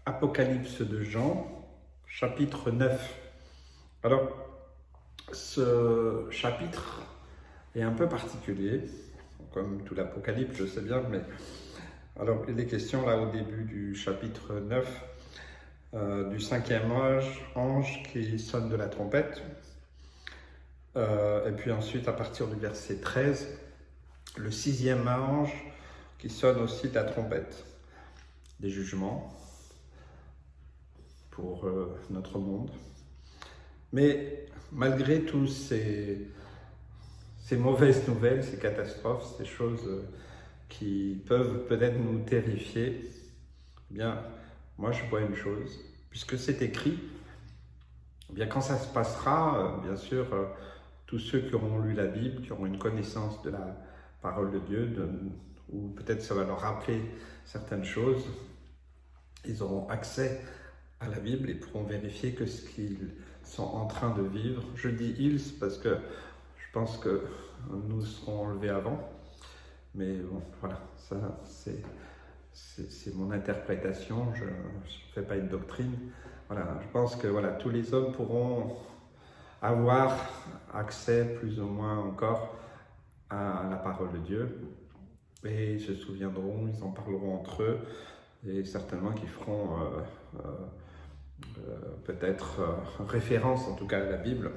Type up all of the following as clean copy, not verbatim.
Apocalypse de Jean, chapitre 9. Alors, ce chapitre est un peu particulier, comme tout l'Apocalypse, je sais bien, mais alors il est question là au début du chapitre 9 du cinquième ange qui sonne de la trompette, et puis ensuite à partir du verset 13, le sixième ange qui sonne aussi de la trompette, des jugements pour notre monde. Mais malgré tous ces mauvaises nouvelles, ces catastrophes, ces choses qui peuvent peut-être nous terrifier, eh bien, moi je vois une chose, puisque c'est écrit, eh bien quand ça se passera, bien sûr, tous ceux qui auront lu la Bible, qui auront une connaissance de la parole de Dieu, ou peut-être ça va leur rappeler certaines choses, ils auront accès à la Bible et pourront vérifier que ce qu'ils sont en train de vivre. Je dis ils parce que je pense que nous serons enlevés avant, mais bon, voilà, ça c'est mon interprétation, je ne fais pas une doctrine. Voilà, je pense que voilà, tous les hommes pourront avoir accès plus ou moins encore à la parole de Dieu et ils se souviendront, ils en parleront entre eux et certainement qu'ils feront peut-être référence en tout cas à la Bible,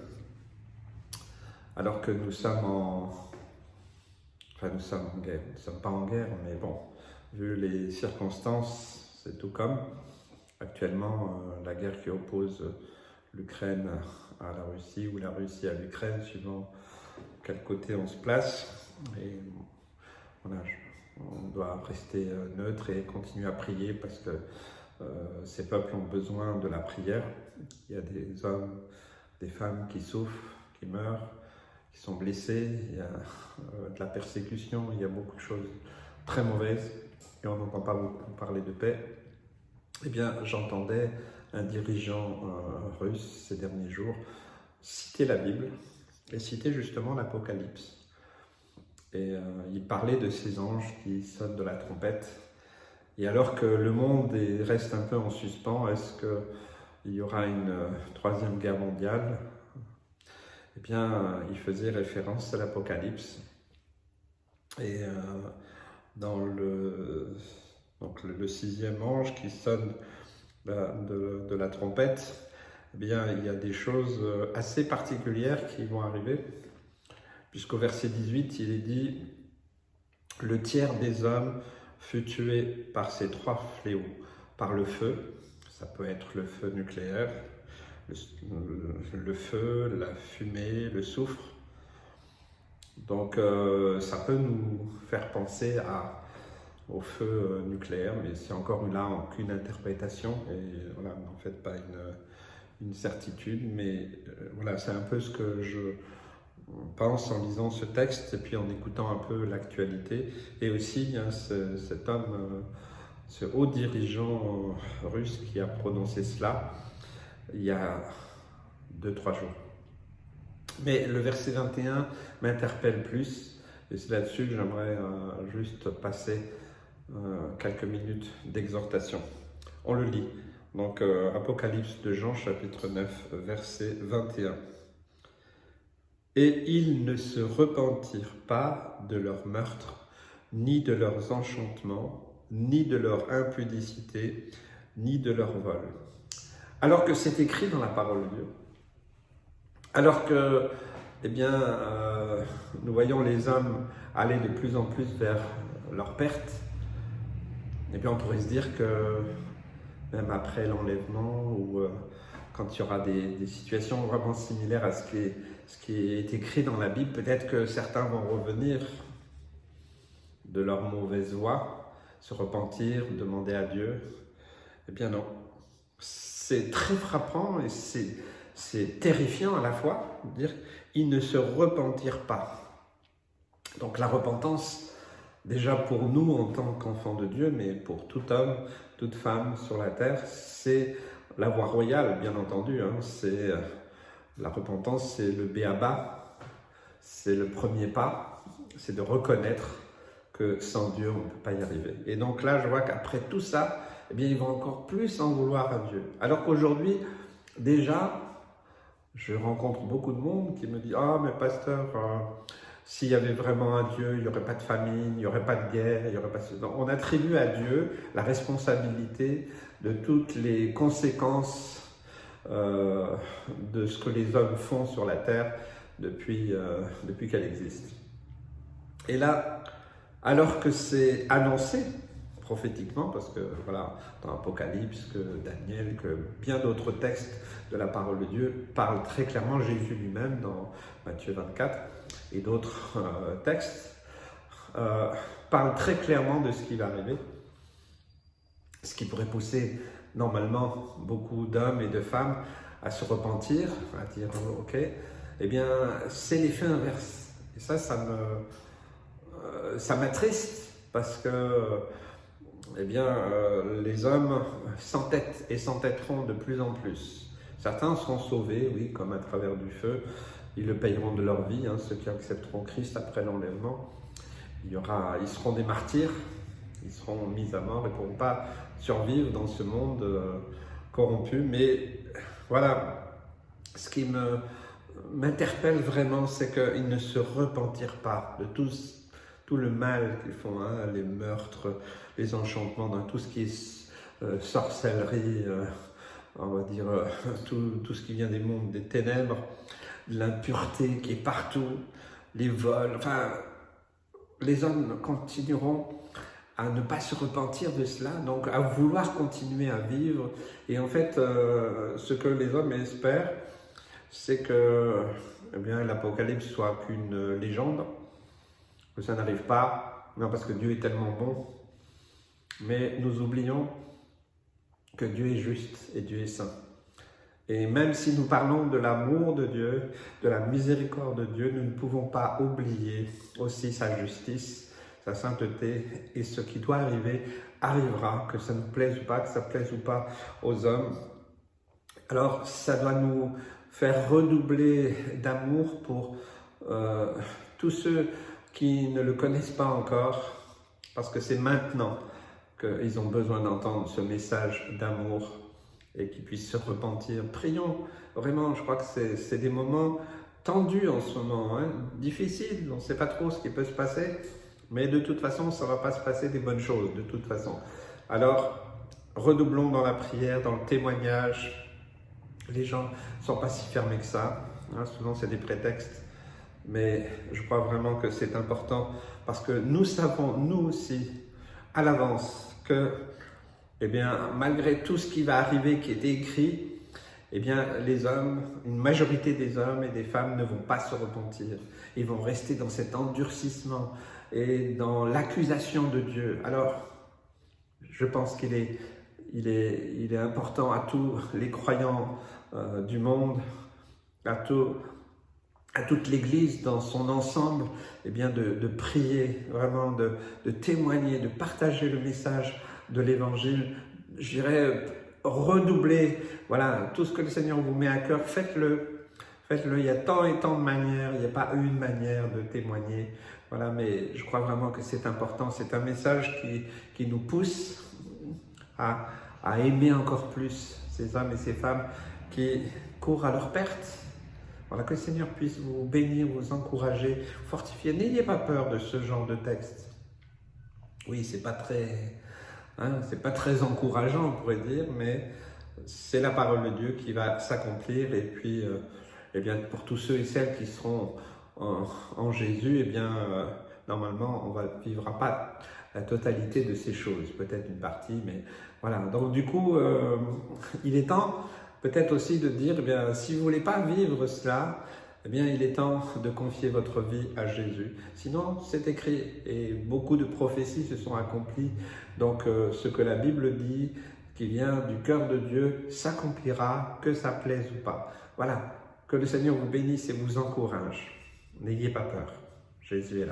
alors que nous sommes nous sommes en guerre, nous ne sommes pas en guerre, mais bon, vu les circonstances, c'est tout comme actuellement la guerre qui oppose l'Ukraine à la Russie ou la Russie à l'Ukraine, suivant quel côté on se place. Et voilà, on doit rester neutre et continuer à prier parce que ces peuples ont besoin de la prière. Il y a des hommes, des femmes qui souffrent, qui meurent, qui sont blessés, il y a de la persécution, il y a beaucoup de choses très mauvaises et on n'entend pas beaucoup parler de paix. Eh bien, j'entendais un dirigeant russe ces derniers jours citer la Bible et citer justement l'Apocalypse. Et il parlait de ces anges qui sonnent de la trompette. Et alors que le monde reste un peu en suspens, est-ce qu'il y aura une troisième guerre mondiale? Eh bien, il faisait référence à l'Apocalypse. Et dans le sixième ange qui sonne de la trompette, eh bien, il y a des choses assez particulières qui vont arriver, puisqu'au verset 18, il est dit « Le tiers des hommes fut tué par ces trois fléaux, par le feu », ça peut être le feu nucléaire, le feu, la fumée, le soufre. Donc ça peut nous faire penser au feu nucléaire, mais c'est encore là qu'une interprétation et voilà, n'en faites pas une certitude, mais voilà, c'est un peu ce que je pense en lisant ce texte et puis en écoutant un peu l'actualité. Et aussi, il y a cet homme, ce haut dirigeant russe qui a prononcé cela il y a 2-3 jours. Mais le verset 21 m'interpelle plus, et c'est là-dessus que j'aimerais juste passer quelques minutes d'exhortation. On le lit, donc Apocalypse de Jean, chapitre 9, verset 21. « Et ils ne se repentirent pas de leur meurtre, ni de leurs enchantements, ni de leur impudicité, ni de leur vol. » Alors que c'est écrit dans la parole de Dieu. Alors que, eh bien, nous voyons les hommes aller de plus en plus vers leur perte, eh bien, on pourrait se dire que même après l'enlèvement ou quand il y aura des situations vraiment similaires à ce qui est écrit dans la Bible, peut-être que certains vont revenir de leur mauvaise voie, se repentir, demander à Dieu. Eh bien non, c'est très frappant et c'est terrifiant à la fois de dire ils ne se repentirent pas. Donc la repentance, déjà pour nous en tant qu'enfants de Dieu, mais pour tout homme, toute femme sur la terre, c'est la voie royale, bien entendu. C'est la repentance, c'est le b.a.-ba, c'est le premier pas, c'est de reconnaître que sans Dieu, on ne peut pas y arriver. Et donc là, je vois qu'après tout ça, eh bien, ils vont encore plus en vouloir à Dieu. Alors qu'aujourd'hui, déjà, je rencontre beaucoup de monde qui me dit « Ah, mais pasteur, s'il y avait vraiment un Dieu, il n'y aurait pas de famine, il n'y aurait pas de guerre, il n'y aurait pas de... » On attribue à Dieu la responsabilité de toutes les conséquences de ce que les hommes font sur la terre depuis qu'elle existe. Et là, alors que c'est annoncé prophétiquement, parce que voilà, dans Apocalypse, que Daniel, que bien d'autres textes de la parole de Dieu parlent très clairement, Jésus lui-même dans Matthieu 24 et d'autres textes parlent très clairement de ce qui va arriver, ce qui pourrait pousser normalement beaucoup d'hommes et de femmes à se repentir, à dire « ok », eh bien c'est l'effet inverse. Et ça m'attriste parce que eh bien, les hommes s'entêtent et s'entêteront de plus en plus. Certains seront sauvés, oui, comme à travers du feu. Ils le payeront de leur vie, hein, ceux qui accepteront Christ après l'enlèvement. Ils seront des martyrs, ils seront mis à mort et ne pourront pas survivre dans ce monde corrompu. Mais voilà, ce qui m'interpelle vraiment, c'est qu'ils ne se repentirent pas de tout le mal qu'ils font, hein, les meurtres, les enchantements, dans tout ce qui est sorcellerie, on va dire tout ce qui vient des mondes des ténèbres, l'impureté qui est partout, les vols, enfin, les hommes continueront à ne pas se repentir de cela, donc à vouloir continuer à vivre. Et en fait, ce que les hommes espèrent, c'est que eh bien, l'Apocalypse soit qu'une légende, que ça n'arrive pas, non parce que Dieu est tellement bon, mais nous oublions que Dieu est juste et Dieu est saint. Et même si nous parlons de l'amour de Dieu, de la miséricorde de Dieu, nous ne pouvons pas oublier aussi sa justice, sa sainteté, et ce qui doit arriver arrivera, que ça nous plaise ou pas, que ça plaise ou pas aux hommes. Alors ça doit nous faire redoubler d'amour pour tous ceux qui ne le connaissent pas encore, parce que c'est maintenant qu'ils ont besoin d'entendre ce message d'amour et qu'ils puissent se repentir. Prions, vraiment, je crois que c'est des moments tendus en ce moment, hein, difficiles, on ne sait pas trop ce qui peut se passer, mais de toute façon, ça ne va pas se passer des bonnes choses, de toute façon. Alors, redoublons dans la prière, dans le témoignage. Les gens ne sont pas si fermés que ça, hein, souvent c'est des prétextes, mais je crois vraiment que c'est important parce que nous savons, nous aussi, à l'avance, que eh bien, malgré tout ce qui va arriver, qui est écrit, eh bien, les hommes, une majorité des hommes et des femmes ne vont pas se repentir. Ils vont rester dans cet endurcissement et dans l'accusation de Dieu. Alors, je pense qu'il est important à tous les croyants du monde, à toute l'Église dans son ensemble, eh bien de prier, vraiment de témoigner, de partager le message de l'Évangile. Je dirais redoubler, voilà, tout ce que le Seigneur vous met à cœur, faites-le. Faites-le, il y a tant et tant de manières, il n'y a pas une manière de témoigner. Voilà, mais je crois vraiment que c'est important, c'est un message qui nous pousse à aimer encore plus ces hommes et ces femmes qui courent à leur perte. Voilà, que le Seigneur puisse vous bénir, vous encourager, fortifier. N'ayez pas peur de ce genre de texte. Oui, c'est pas très encourageant, on pourrait dire, mais c'est la parole de Dieu qui va s'accomplir. Et puis, eh bien, pour tous ceux et celles qui seront en Jésus, eh bien, normalement, on ne vivra pas la totalité de ces choses, peut-être une partie, mais voilà. Donc, du coup, il est temps peut-être aussi de dire, eh bien, si vous ne voulez pas vivre cela, eh bien, il est temps de confier votre vie à Jésus. Sinon, c'est écrit et beaucoup de prophéties se sont accomplies. Donc, ce que la Bible dit, qui vient du cœur de Dieu, s'accomplira, que ça plaise ou pas. Voilà, que le Seigneur vous bénisse et vous encourage. N'ayez pas peur, Jésus est là.